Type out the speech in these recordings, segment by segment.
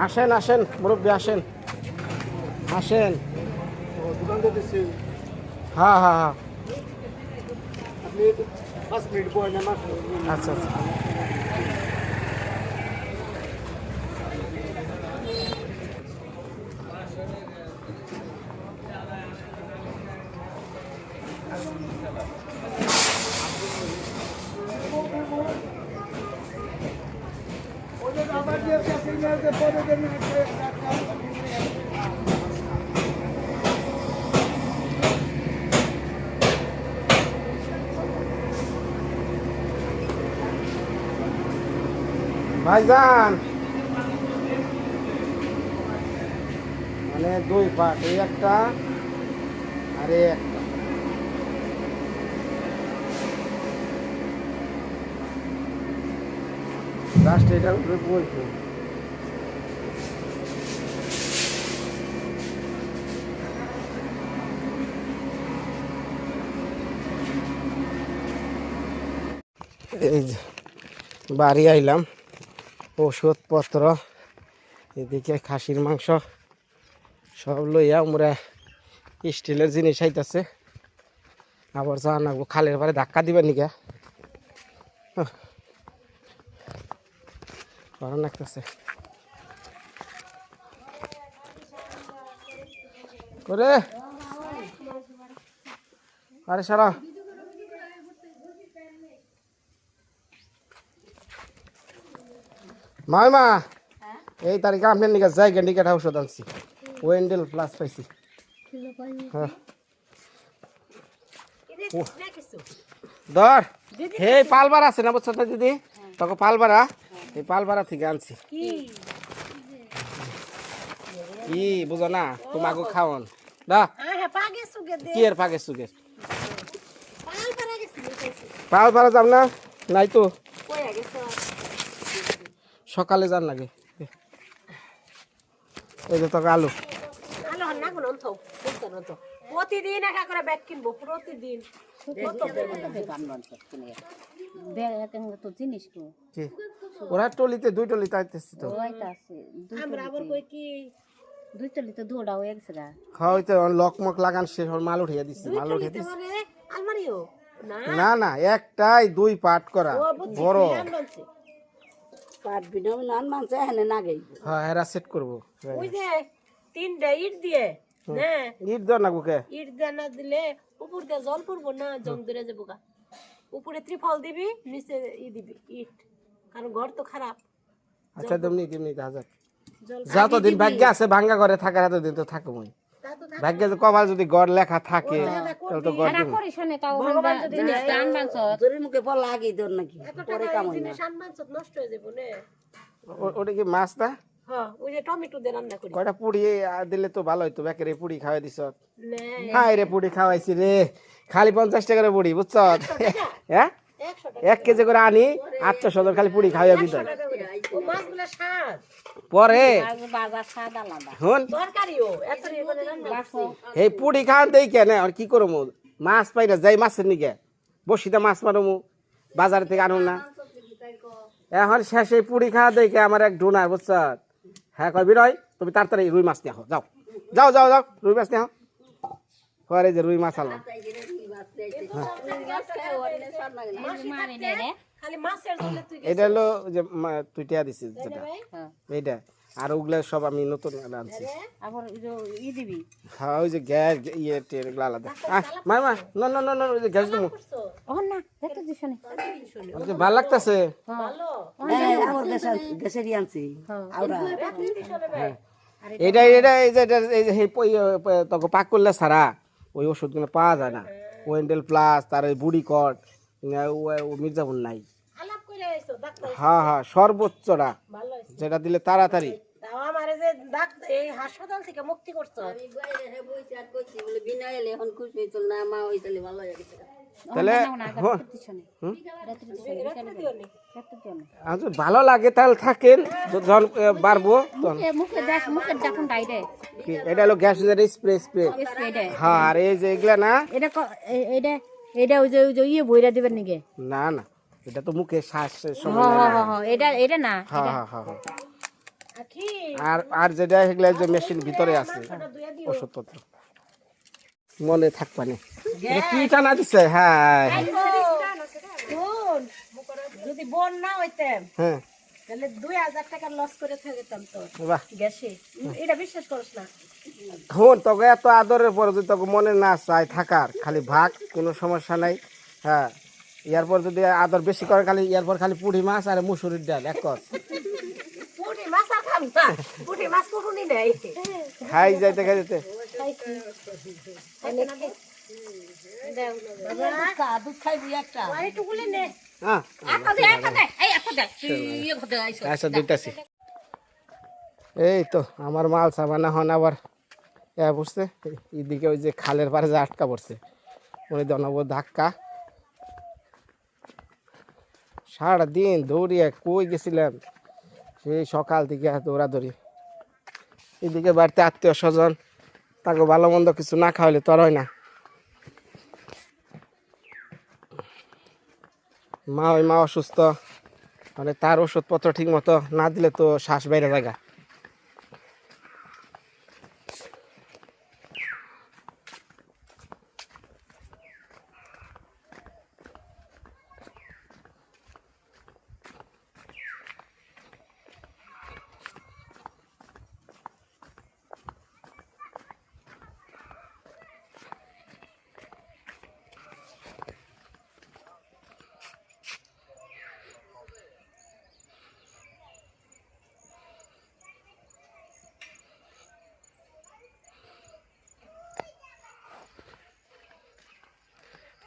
আসেন আসেন মুরব্বী আসেন আসেন। হ্যাঁ হ্যাঁ হ্যাঁ আচ্ছা আচ্ছা। ভাইজান মানে দুই পাট, এই একটা আর এই একটা। লাস্ট এটার উপরে বলছো এই যে বাড়ি আইলাম, ওষুধপত্র এদিকে খাসির মাংস সব লইয়া আমরা স্টিলের জিনিস আইতাছে। আবার যা না খালের পারে ধাক্কা দিবেন নিকা ভালো লাগতেছে করে। আরে সারা মাইমা এই তারিখে আপনার নিকা জায়গা নিকাটা ঔষধ আনছি, ওয়েন্ডেল প্লাস পাইছি। হ্যাঁ ধর হে পালবার আছে না বুঝছো দিদি, তখন পালবারা এই পালবারা থেকে আনছি। কি বুঝো না তোমাকে খাওয়ান দা কি এর পাগে সুগের পালবারা যাব না নাই তো সকালে যান লাগে। এই যে তোকে আলু প্রতিদিন একা করে ব্যাগ কিনবো প্রতিদিন। ওরা টলিতে দুই টলিতে আইতেছি তো আমরা আবার কই কি দুই তলি তো ধোড়া হয়ে গেছে গা। হ্যাঁ ওই তো লকমক লাগান শেষ হল, মাল উঠিয়ে দিচ্ছি মাল উঠিয়ে দিচ্ছি। আলমারিও না না একটাই দুই পাট করা বড় পাট বিনা নান মানছে এখানে না গই। হ্যাঁ এরা সেট করবো। ওই যে তিনটা ইট দিয়ে না ইট দেওয়া না বুকে, ইট দিয়ে না দিলে উপর দিয়ে জল পড়বো না, জং ধরে যাবো গা। উপরে ত্রিফল দিবি, নিচে ই দিবি ইট, কারণ ঘর তো খারাপ। আচ্ছা তেমনি তেমনি দেখা যতদিন ভাগ্য আছে ভাঙ্গা ঘরে থাকার এতদিন তো থাকো মই ভাগ্যে কপাল যদি গড় লেখা থাকে তাহলে তো গড় দিব। মুখে বল লাগি তোর নাকি পরে কাম হয় না। নষ্ট হয়ে যাবো না। ওটা কি মাছ না? হ্যাঁ ওই যে টমেটো দিয়ে রান্না করি। কয়টা পুড়িয়ে দিলে তো ভালো হইতো, বেকের পুড়ি খাওয়াই দিছ। নে হাই রে পুড়ি খাওয়াইছি রে, খালি 50 টাকার পুড়ি বুঝছ। হ্যাঁ 1 কেজি করে আনি 800 খালি পুড়ি খাওয়াই দিত। ও মাছগুলো স্বাদ পরে বাজার স্বাদ আলাদা। শুন তরকারিও এত করে রান্না এই পুড়ি খাওয়ান দেই কেন আর কি করবো, মাছ পাই না যাই মাছের নিকে বসিতে মাছ মারমু বাজার থেকে আনুন না। এখন শেষে পুড়ি খাওয়া দেখে আমার এক ডোনার বুঝছ, হ্যাঁ কয় বিনয় তুমি তাড়াতাড়ি রুই মাছ নিয়ে যাও যাও যাও যাও রুই মাছ নিয়ে পরে যে রুই মাছ আনলাম। এটা হলো যে তুই টিয়া দিছিস যেটা এইটা, আর ওগুলা সব আমি নতুন আনছি। হ্যাঁ ওই যে গ্যাস ইয়ে এগুলো আলাদা। মামা না না না না ওই যে গ্যাস দেবো ভালো লাগতেছে। এটা এটা এই যে তখন পাক করলে সারা ওই ওষুধগুলো পাওয়া যায় না, ওয়েন্ডেল প্লাস তার ওই বুড়ি কট মির্জাপুর নাই। হ্যাঁ হ্যাঁ সর্বোচ্চটা যেটা দিলে তাড়াতাড়ি। আমার যে এই হাসপাতাল থেকে মুক্তি করছো তাহলে হ্যাঁ, রাত্রে দিও নি। আচ্ছা, ভালো লাগে তাহলে থাকেন, যখন বাড়বো তখন। কি, এটা হলো গ্যাস স্প্রে স্প্রে। হ্যাঁ, আর এই যে এগুলা না, এটা ওই যে বইরা দিবেন নাকি? না না, এটা তো মুখে শ্বাস সময় হ্যাঁ লাগে। হ্যাঁ হ্যাঁ এটা না। হ্যাঁ হ্যাঁ হ্যাঁ হ্যাঁ। আখি আর আর যেটা এগুলা যে মেশিন ভিতরে আছে ওষুধপত্র, মনে থাকবা না। এটা কি টানা দিছে? হ্যাঁ শোন, যদি বোন না হইতাম হ্যাঁ, তাহলে 2000 টাকা লস করে থাকতাম তো বাহ। গ্যাসে। এটা বিশ্বাস করছ না? হন তোকে এত আদরের পরে যদি তোকে মনে না চায় থাকার, খালি ভাগ, কোনো সমস্যা নাই। হ্যাঁ, এরপর যদি আদর বেশি করে, খালি এরপর খালি পুঁটি মাছ আর মুসুরির ডাল এক কর পুঁটি মাছ আর খাম না, পুঁটি মাছ কখনই নেই। খাই যাইতে খাই যেতে। দুধ খাইবি একটা। আরেকটুকুলে নে। হ্যাঁ, আচ্ছা দিতেছি। এই তো আমার মাল সাবানা হন আবার পড়ছে এদিকে, ওই যে খালের পাড়ে যে আটকা পড়ছে, ওই দনব ধাক্কা। সারাদিন দৌড়িয়ে কই গেছিলাম, সেই সকাল থেকে দৌড়াদৌড়ি। এদিকে বাড়িতে আত্মীয় স্বজন, তাকে ভালো মন্দ কিছু না খাওয়ালে তো আর হয় না। মা অসুস্থ, মানে তার ওষুধপত্র ঠিক মতো না দিলে তো শ্বাস বাইরে জায়গা।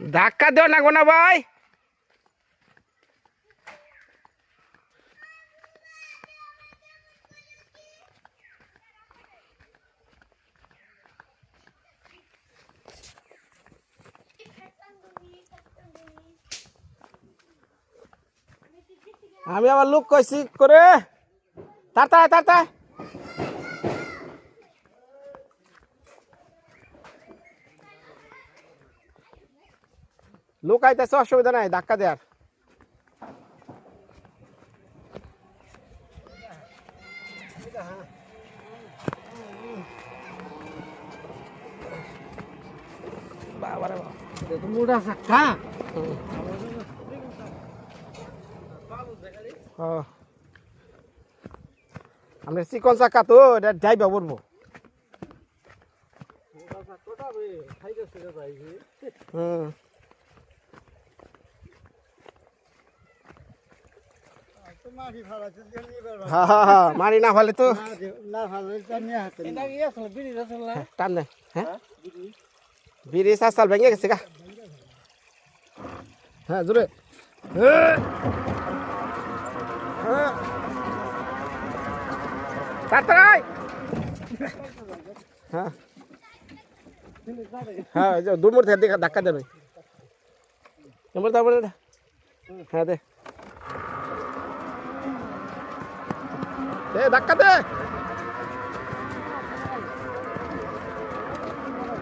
ধাক্কা দেও না গো না ভাই। আমি আবার লোক কইছি করে তাড়াতাড়ি তাড়াতাড়ি। লোক আইতেছে, অসুবিধা নাই, ধাক্কা দেয়ার। বাবারে বাবা, মোটা চাক্কা। আমরা চিকন চাকা তো, এটা যাইবা বলবো। হুম, হ্যাঁ হ্যাঁ হ্যাঁ, মারি না ফেলে তো টান দেন। হ্যাঁ, বিড়ি সাল ভেঙে গেছে গা। হ্যাঁ জোরে। তাড়াতাড়ি। হ্যাঁ হ্যাঁ, দূর মোড় থেকে ধাক্কা দেবে। হ্যাঁ দে দে ধাক্কা দে।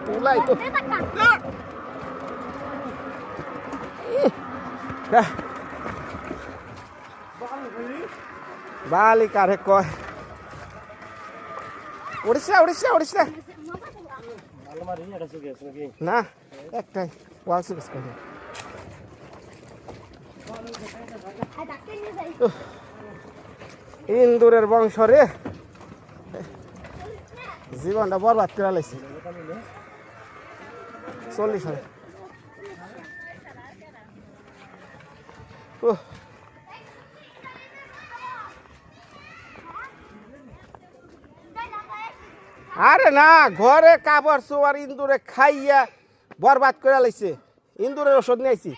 তুলাই তো বালি কারে কয়। উড়িষ্যা উড়িষ্যা উড়িষ্যা না, একটাই ওয়াল সুকেস করে। ইন্দুরের বংশ রে, জীবনটা বরবাদ করে লাইছে। 40 সালে আরে না, ঘরে কাপড় চোয়ার ইন্দুরে খাইয়া বরবাদ করে লাইছে। ইন্দুরের ওষুধ নিয়ে আইছি।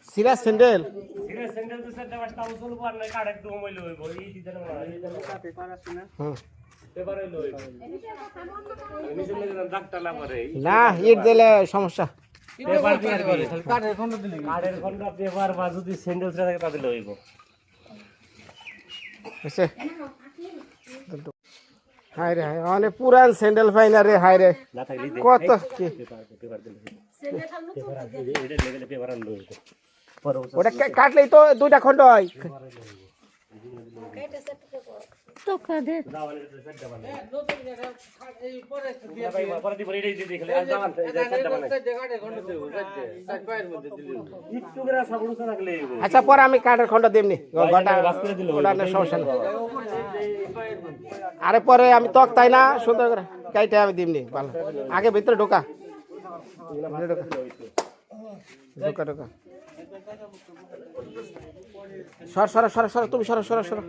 সিরাজ স্যান্ডেল না ইট দিলে সমস্যা বুঝছে হাই রে হাই অনেক পুরান স্যান্ডেল ফাইনা রে হাই রে কত কি ওটা কাটলেই তো দুইটা খন্ড হয় আচ্ছা পরে আমি কাঠের খন্ড দিমনি সমস্যা নেই আরে পরে আমি তক তাই না সুন্দর করে কাইটা আমি দিমনি ভালো আগে ভিতরে ঢোকা ঢোকা ঢোকা সর সর সর সর তুমি সর সর সর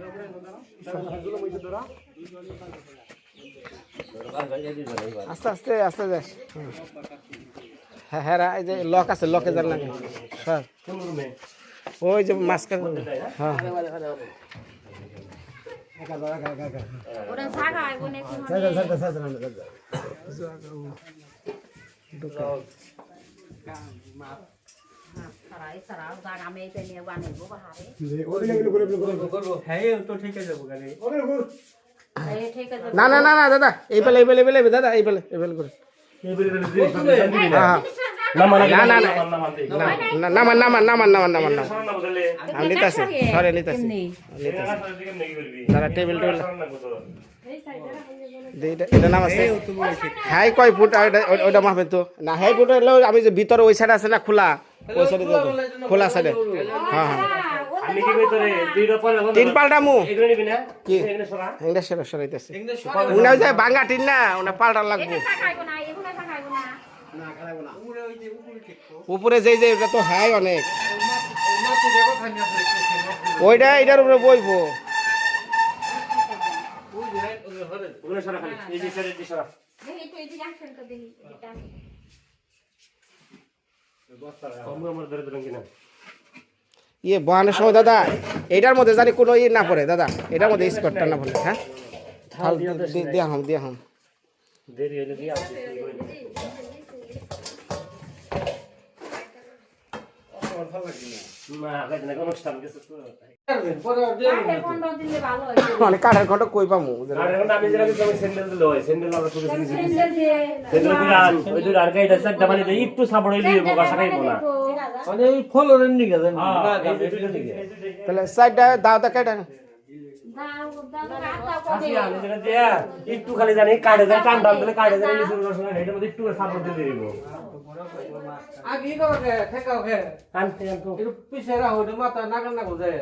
আস্তে আস্তে আস্তে যাস হ্যাঁ হ্যাঁ এই যে লক আছে লকে যান লাগে সর ওই যে মাঝখানে হ্যাঁ না না না না দাদা এই বেলে দাদা এই বেলে করে আমি নিতেছি সরে নিতেছি দাদা টেবিল এটা নাম আছে হাই কয় ফুট ওইটা মাপে তো না হাই ফুট হলেও আমি যে ভিতরে ওই সাইড আছে না খোলা ওই সাইডে খোলা সাইডে হ্যাঁ হ্যাঁ টিন পাল্টা মু কি এটা সেরা সরাইতেছে উনি ওই যে ভাঙা টিন না ওনা পাল্টা লাগবো উপরে যেই যে এটা তো হাই অনেক ওইটা এটার উপরে বইবো ইয়ে বহানোর সময় দাদা এটার মধ্যে জানি কোনো ইয়ে না পড়ে দাদা এটার মধ্যে স্পটটা না পড়ে হ্যাঁ দিয়া হাম অনেক কাঠের ঘন্টা কই পামু তাহলে সাইডটা দাও তা কেটে একটু খালি জানি কাটে যায় টান টান দিলে কাটে যায় এটার মধ্যে একটু সাপোর্ট দিয়ে দিব আগে করে ঠেকা ওকে একটু পিছে রাখো মাথা নাগাল না গোজে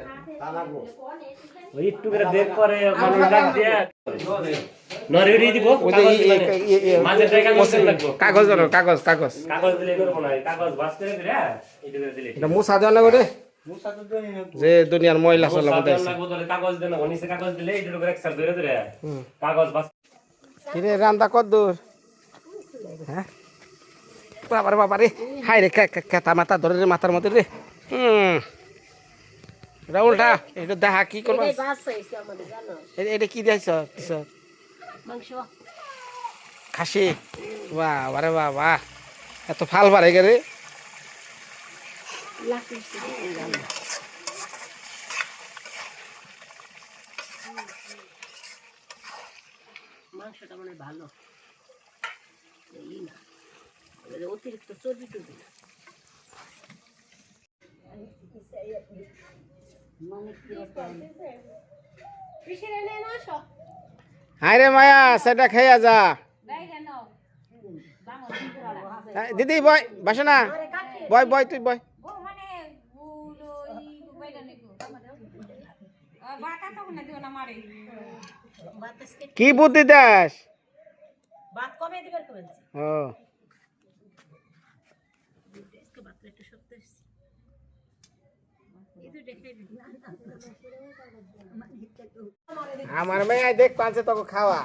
ওই একটু করে দেখ করে মানে লাগ দিয়ে নরেড়ি দিব মাঝে জায়গা বসে লাগবে কাগজ কাগজ কাগজ কাগজ দিলে করব না কাগজ বাস করে দিলে এটা করে দিলে এটা মুছা দেওয়া লাগে রে যে দুনিয়ার ময়লা চলা বদাইছে কাগজ দেন নিচে কাগজ দিলে এটার উপরে এক্সার ধরে ধরে কাগজ বাস কিরে রান্দা কত দূর হ্যাঁ বাবারে হাই রে কেতা মাথা ধরে রে মাথার মধ্যে রে এটা উল্টা এটা দেখা কি করবো এটা কি দিয়েছ খাসি বাহ বারে বাবা এত ফাল বাড়ে গে রে মাংসটা মানে ভালো অতিরিক্ত চর্বি টর্বি না হাই রে মায়া সেটা খেয়ে যা দিদি বয় বাসে না বয় তুই বয় কি বুদ্ধি দাস ভাত কমে দিবেন ও আমার মেয়ে দেখ পাঁচে তোকে খাওয়া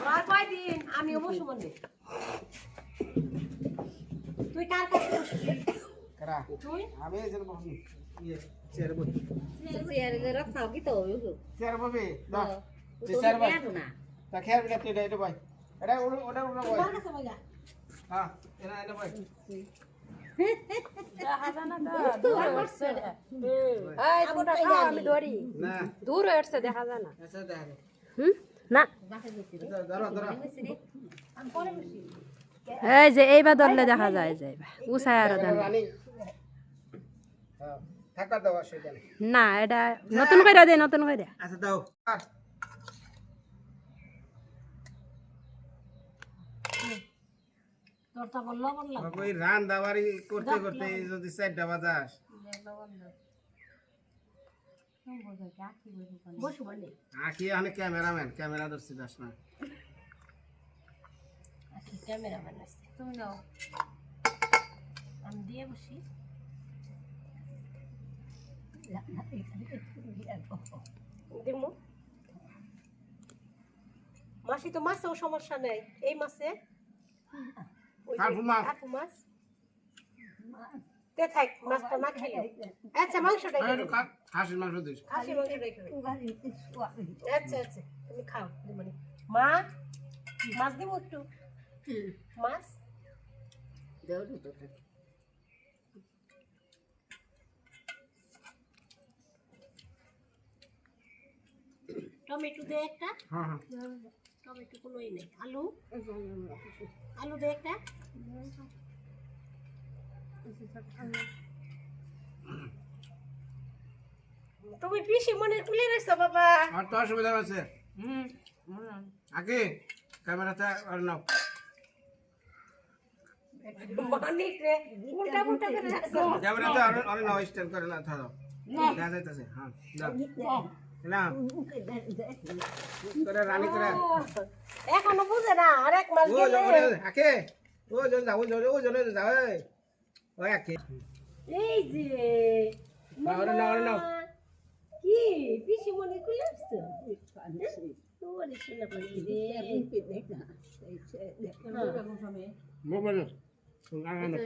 আর কয়দিন আমি অবশ্য মনে তুই কার কাছে এরা তুই আমি এই যে বসি ইয়ে চেয়ারে বসি চেয়ারে রাখাও কি তো চেয়ারে বসবি দাও তো চেয়ারে বস না তা খেয়াল বিনা তুই এটা বই এটা ওটা ওটা বই আমার কাছে বইয়া হ্যাঁ এটা এটা বই আমি ধরি না দূর হচ্ছে দেখা যায় না আচ্ছা দেখা দে না ধরো ধরো এই যে এইবার ধরলে দেখা যায় যে উসায় আরো দেন রানী হ্যাঁ থাকা দাও সেটা না এটা নতুন করে দে নতুন করে আচ্ছা দাও আর তোরটা বললো বললাম ওই রান দাবারি করতে করতে যদি 4টা বাজাস বসবো নে আকি আনে ক্যামেরাম্যান ক্যামেরা ধরছি দাস না ক্যামেরাম্যান আছে তুমি নাও আমি দিয়ে বসি দিমু মাসি তো মাছেও সমস্যা নেই এই মাছে ওই যে কাকু মাছ। কাকু মাছ তে থাক মাছটা না খেলে আচ্ছা মাংসটা খেলে হাসির মাংস দিস খাসি মাংসটা খেলে আচ্ছা আচ্ছা তুমি খাও দিমনি মা মাছ দিব একটু মাছ দেও তো টমেটো দে একটা হ্যাঁ হ্যাঁ টমেটো কোনোই নেই আলু আলু দে একটা তুমি পিসি মনে তুলে রেছো বাবা আর তো অসুবিধা আছে আগে ক্যামেরাটা আর নাও মানিক রে উল্টা উল্টা করে রাখছো ক্যামেরাটা আর নাও স্ট্যান্ড করে না থাও দেখা যাইতাছে হ্যাঁ দাও না করে রানী করে এখনো বুঝে না আরেক মাস ও গেলে জমরে আকে ও জন যাও ও জন যাও ওই আকে এই যে আর নাও কি পিসি মনে তুলে আসছো তোরে শুনে বলি রে মোবাইল না না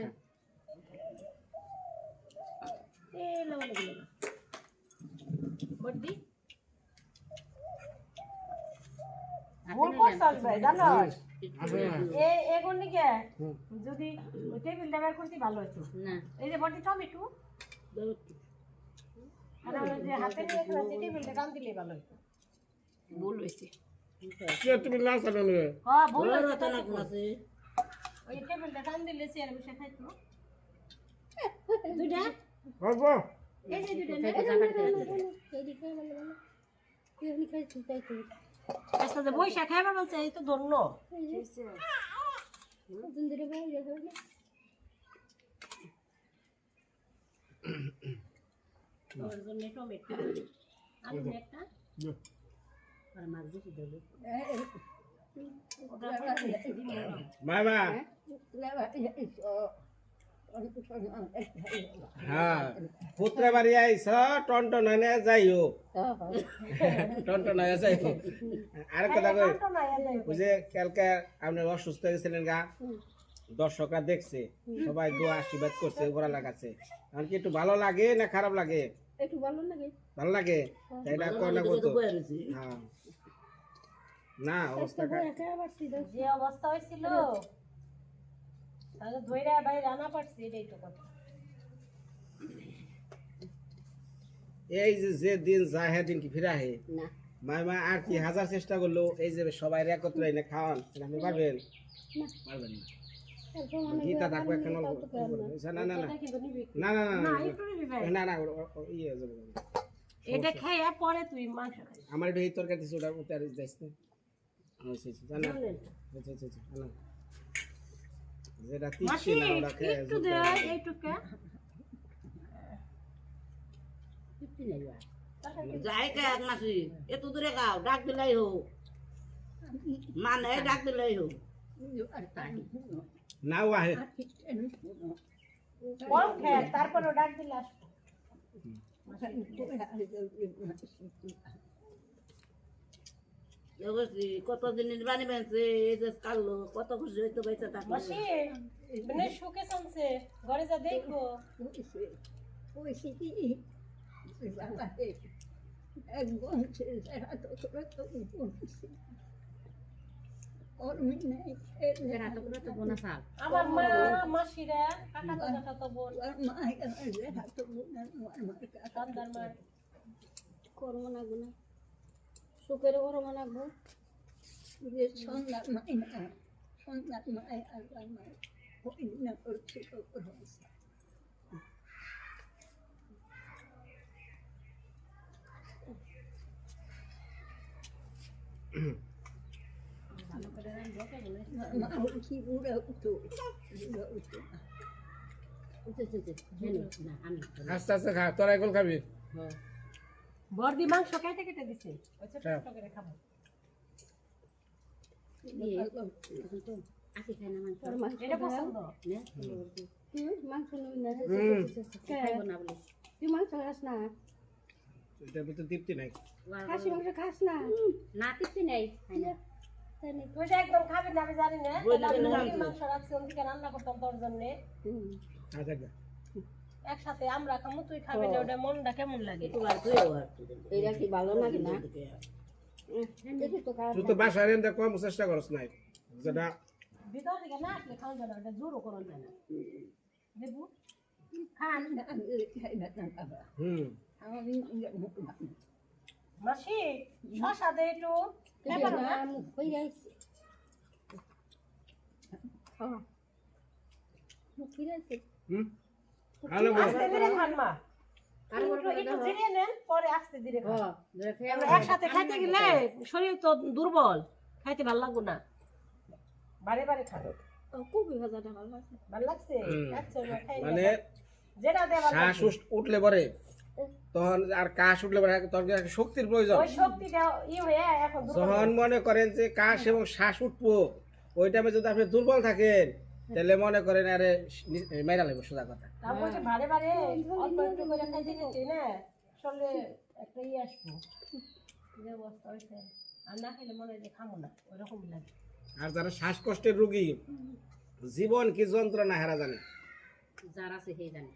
এ লাও লাও বড়দি ভুল করছস ভাই জানো এগুন নিকে যদি টেবিলটা বের করতে ভালো হতো না এই যে বড়দি টমেটো আর ওই যে হাতে নিয়ে খেলা টেবিলটা টান দিলে ভালো হতো ভুল হইছে কে তুমি না করো না হ্যাঁ ভুল হইছে রতন আছে ওই টেবিলটা টান দিলে চেয়ারে বসে খাইতো দুইটা বাবু এই যে দুইটা আচ্ছা যে বৈশা খাইবার বলছে এই তো ধন্য ওর জন্য টমেটো আলু একটা আর মাছ দিতে দেবে মামা হ্যাঁ পুত্র বাড়ি আইস টনটন হয়ে যাইও টনটন হয়ে যাইও আর কথা কই ওই যে কালকে আপনি অসুস্থ হয়ে গেছিলেন গা দর্শকরা দেখছে সবাই দোয়া আশীর্বাদ করছে ওরা লাগাচ্ছে এখন কি একটু ভালো লাগে না খারাপ লাগে একটু ভালো লাগে ভালো লাগে তাইটা কয় না কত হ্যাঁ না অবস্থা যে অবস্থা হয়েছিল তাহলে ধইরা ভাই রান্না পারছি এটাই তো কথা এই যে দিন যায় হ্যাঁ দিন কি ফিরা হে না মামা আর কি হাজার চেষ্টা করলো এই যে সবাই একত্রে এনে খাওয়ান আপনি পারবেন পারবেন না গীতা থাকবে কেন না না না এটা কিন্তু নিবি না না না না একটু নিবি ভাই না না ইয়ে যাবে এটা খাইয়া পরে তুই মাংস খাই আমার একটু এই তরকারি দিচ্ছে ওটা উঠে আর যাইস না জানা যেটা তিচ্ছি মাসি না ওটা খেয়ে একটু দে এইটুকা যাই কে এক মাসি এত দূরে খাও ডাক দিলাই হোক মানে ডাক দিলাই হোক না আহে কম খেয়ে তারপর ডাক দিলে আসবো কত দিনের বানি বানছে এই যে কালো কত খুশি হইতো বেঁচে থাকলো মাসি মানে শুকে শুনছে ঘরে যা দেখো আমার মা মাসিরা কাকা দাদা তো বোন সন্তান মা করবো না গুনা সুখের করবো না গো যে সন্ধ্যার মাই না সন্ধ্যার মাই আর মাই ওই না করছি মা উঠি বুড়া উঠো আস্তে আস্তে খা তোরা এখন খাবি বর্দি মাংস কেটে কেটে দিছে ওই ছোট ছোট করে খাবো এটা পছন্দ মাংস নবি না তুই মাংস খাস না এটার ভিতরে তৃপ্তি নাই খাসি মাংস খাস না না কিছু নেই তুই যে একদম খাবি না আমি জানি না তাহলে আমি মুরগির মাংস রাখছি ওদিকে রান্না করতাম তোর জন্য আচ্ছা একসাথে আমরা খামু তুই খাবি না ওটা মনটা কেমন লাগে এটা কি ভালো নাকি না দেখি তো খারাপ তুই তো বাসায় রেন্দে কম চেষ্টা করছ নাই যেটা ভিতর থেকে না আসলে খাওয়া যায় না ওটা জোরও করন যায় না দেবু খান মাসি শশা দে একটু এবার না হয়ে যাইছে ফিরেছে আলো আস্তে ধীরে খান মা একটু জিরিয়ে নেন পরে আস্তে ধীরে খান আমরা একসাথে খাইতে গেলে শরীর তো দুর্বল খাইতে ভালো লাগবে না বারে বারে খান কবি ভাজাটা ভালো আছে ভালো লাগছে আচ্ছা খাই মানে যেটা দেবার শ্বাস উঠলে পরে তখন আর কাশ উঠলে পরে তখন কি শক্তির প্রয়োজন ওই শক্তিটা হয়ে এখন যখন মনে করেন যে কাশ এবং শ্বাস উঠবো ওই টাইমে যদি আপনি দুর্বল থাকেন তাহলে মনে করেন আরে মেরা লাগবে সোজা কথা তারপর যে বারে বারে অল্প একটু করে খাইতে গেছি না শরীরে একটা আসবো যে অবস্থা হয়েছে আর না খেলে মনে হয় যে খামো না ওইরকমই লাগে আর যারা শ্বাসকষ্টের রোগী জীবন কি যন্ত্রণা হারা জানে যারা আছে সেই জানে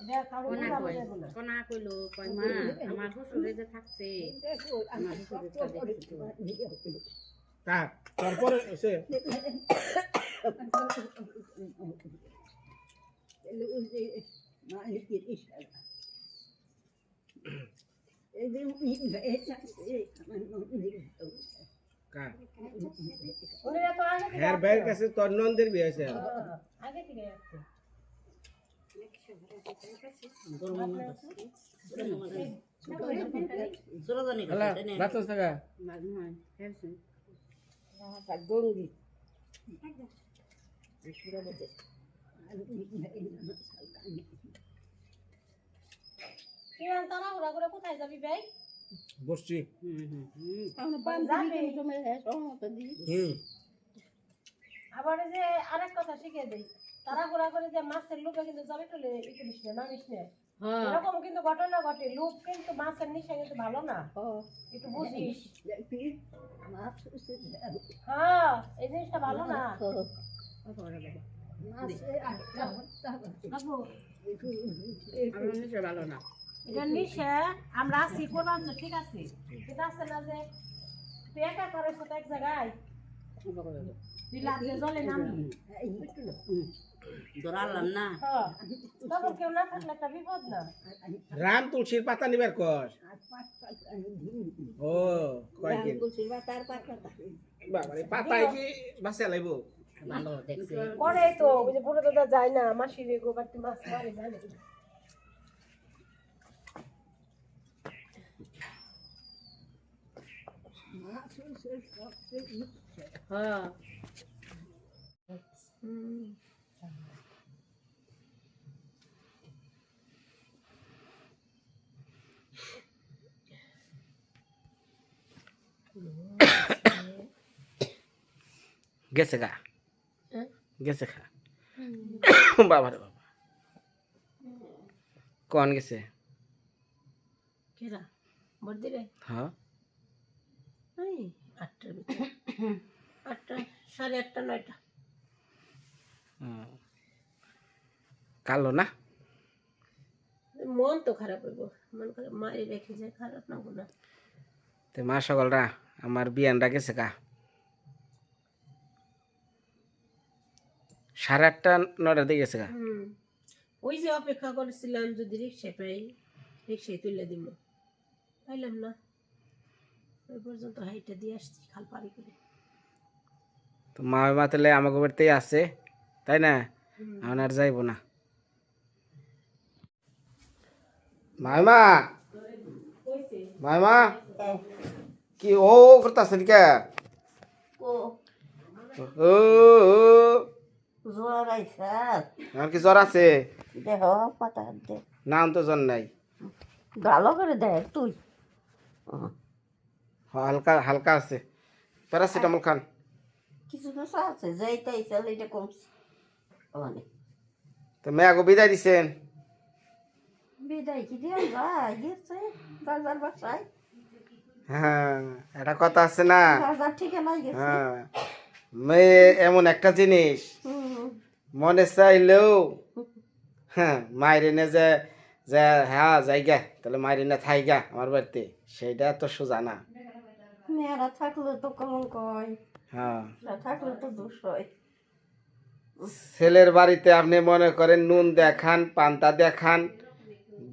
এটা কারো বুঝাবো যাবে না কোনা কইলো কয় মা আমার শ্বশুরে যে থাকছে আমার কার তারপরে এসে কার উনিরা তো আগে থেকে হেয়ার বাইরের কাছে তোর নন্দের বিয়ে হয়েছে আগে থেকে আসছে হ্যালো রাতস টাকা গঙ্গি তুই তারা ওরা করে কোথায় যাবি ভাই বসছি আবার এই যে আরেক কথা শিখে দেই তারা ঘোরা করে যে মাছের লোকে কিন্তু জলে টলে ইতিস না নামিস না এরকম কিন্তু ঘটনা ঘটে লোক কিন্তু মাছের নিশা কিন্তু ভালো না একটু বুঝিস হ্যাঁ এই জিনিসটা ভালো না ভালো না এটা নিশা আমরা আছি কোন অঞ্চল ঠিক আছে কিন্তু আছে না যে তুই একা করেছ তো এক জায়গায় তুই লাফিয়ে জলে নামবি ধরালাম না হ্যাঁ তখন কেউ না থাকলে একটা বিপদ না রাম তুলসীর পাতা নিবার কর ও কয়দিন বাবারে পাতায় কি বাঁচা লাইব ভালো দেখছে করে তো ওই যে বলে দাদা যায় না মাসি রে গোবার মাছ মারে জানে হ্যাঁ গেছে গা গেছে খা বাবা রে বাবা কোন গেছে কেরা বর্দি রে হ্যাঁ এই 8টার ভিতরে 8টা 8:30 9টা। কালো না? মন তো খারাপ হইব, মন খারাপ মারি রেখে যায়, খারাপ না গুনা। তো মা সকলরা আমার বিয়ানটা গেছে কা 8:30 9টার দিকে গেছে কা। ওই যে অপেক্ষা করেছিলাম যদি রিক্সা পাই, রিক্সায় তুলে দিব, পাইলাম না, ওই পর্যন্ত হাইটা দিয়ে আসছি খাল পাড়ি করে। তো মা তাহলে আমাকে বাড়িতেই আছে তাই না, এখন আর যাইবো না। মাইমা মাইমা কি ও করতেছেন কে? ও ও জ্বর আইসা এখন কি জ্বর আছে? দেহ পাতা দে নাম তো জ্বর নাই। ভালো করে দেখ তুই। হালকা হালকা আছে, প্যারাসিটামল খান। কিছু তো আছে যাইতাই চাল এটা কমছে অনেক। তো মেয়াগো বিদায় দিছেন? বিদায় কি দিয়ে যায় গেছে বাজার বাসায়, হ্যাঁ একটা কথা আছে না, বাজার ঠিকানায় গেছে। হ্যাঁ মেয়ে এমন একটা জিনিস মনে চাইলেও হ্যাঁ মায়ের এনে যে যে হ্যাঁ যাইগা তাহলে মায়ের এনে থাইগা আমার বাড়িতে, সেইটা তো সোজা না। মেয়েরা থাকলে তো কেমন কয়, হ্যাঁ না থাকলে তো দোষ হয়। ছেলের বাড়িতে আপনি মনে করেন নুন দেখান পান্তা দেখান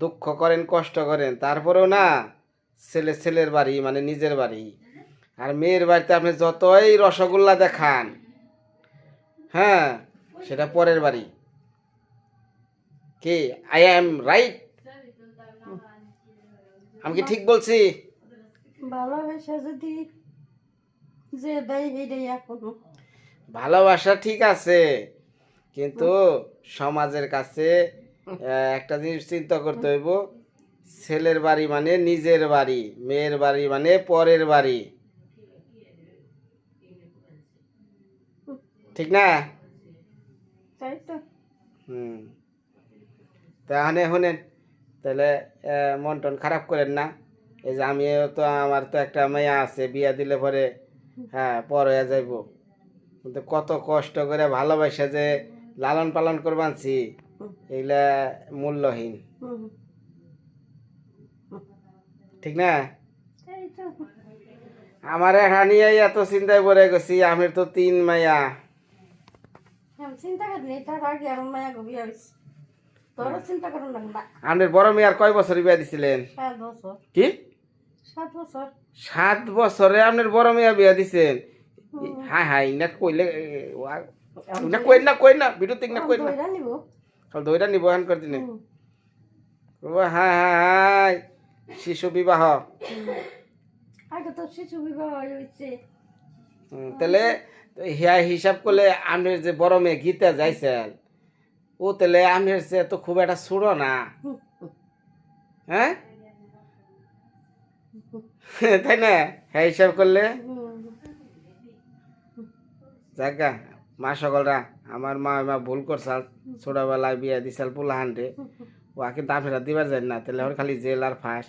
দুঃখ করেন কষ্ট করেন, তারপরেও না ছেলে ছেলের বাড়ি মানে নিজের বাড়ি। আর মেয়ের বাড়িতে আপনি যতই রসগোল্লা দেখান হ্যাঁ সেটা পরের বাড়ি। কি আই এম রাইট? আমি কি ঠিক বলছি? ভালোবাসা যদি যে দেয় সেটাই এখন ভালোবাসা ঠিক আছে, কিন্তু সমাজের কাছে একটা জিনিস চিন্তা করতে হইব, ছেলের বাড়ি মানে নিজের বাড়ি, মেয়ের বাড়ি মানে পরের বাড়ি, ঠিক না? তাই তো। তাহলে শুনেন তাহলে মন টন খারাপ করেন না। এই যে আমিও তো আমার তো একটা মেয়ে আছে, বিয়া দিলে পরে হ্যাঁ পর হয়ে যাইব, কিন্তু কত কষ্ট করে ভালোবাসা যে লালন পালন করবানছি এগুলা মূল্যহীন, ঠিক না? তাই তো। আমার এখানে এত চিন্তায় পড়ে গেছি, আমি তো 3 মাইয়া। আমি চিন্তা করিনি, তার আগে আর মায়া বিয়া হয়েছে, তোরা চিন্তা করুন না। আপনার বড় মেয়ার কয় বছর বিয়া দিছিলেন? 7 বছর। কি 7 বছর? 7 বছরে আপনার বড় মেয়া বিয়া দিছেন? হাই হাই না কইলে না কই না বিরতিক না কই না দইরা নিব। কাল দইটা নিব হান করে দিনে। ও হাই হাই হাই শিশু বিবাহ। আগে তো শিশু বিবাহ হয়েছে। তাহলে হিয়া হিসাব করলে আপনার যে বড় মেয়ে গীতা যাইছেন ও তাহলে আপনার সে তো খুব একটা ছুড়ো না, হ্যাঁ তাই না? হ্যাঁ হিসাব করলে জাগা মা সকলরা আমার মা ভুল করছাল, ছোটবেলায় বিয়া দিছাল পোলাহান রে, ও কিন্তু আপনারা দিবার যায় না, তাহলে ওর খালি জেল আর ফাঁস।